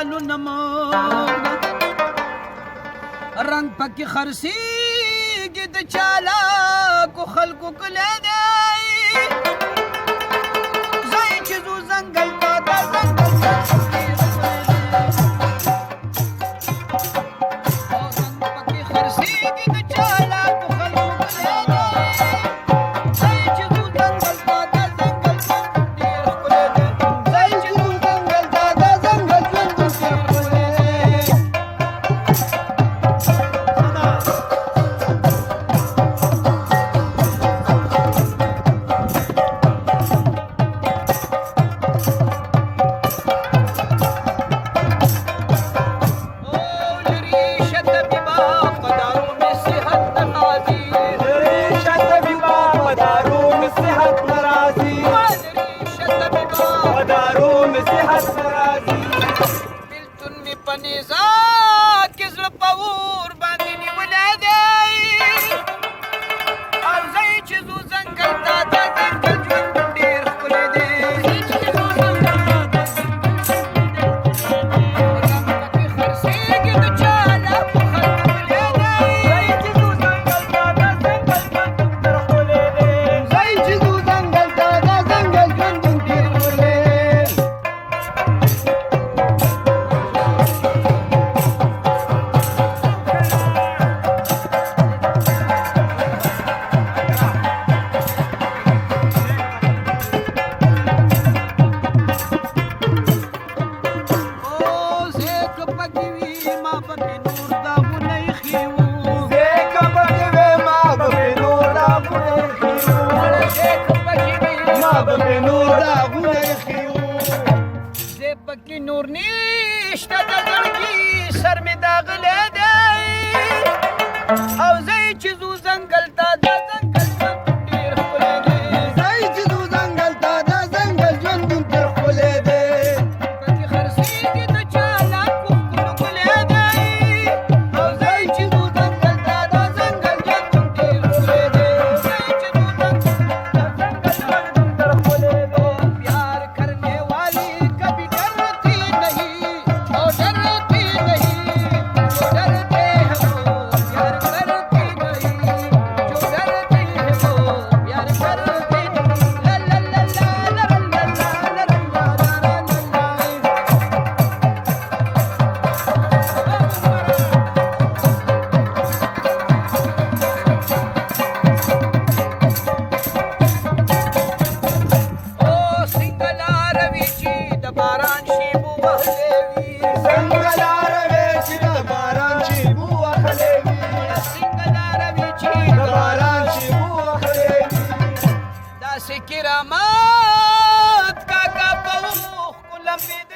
خیالونه مونږ رنګ پکې خرڅېږي د چالاکو خلکو کلی دی ځای چې ځو ځنګل ته دا ځنګل نور نشته د زړګي سر مې داغلی دی او ځای چې ځو ځنګل ته دا ځنګل ژوند ډېر ښکلی دی ځای چې ځو ځنګل ته دا ځنګل ژوند ډېر ښکلی دی پکې خرڅېږي د چالاکو ښکلو کلی دی او ځای چې ځو ځنګل ته دا ځنګل ژوند ډېر ښکلی دی ځای چې ځو ځنګل ته دا ځنګل ژوند ډېر ښکلی دی پیار کرنے والی کبھی کرامات کاکا په اوښ کو لمبې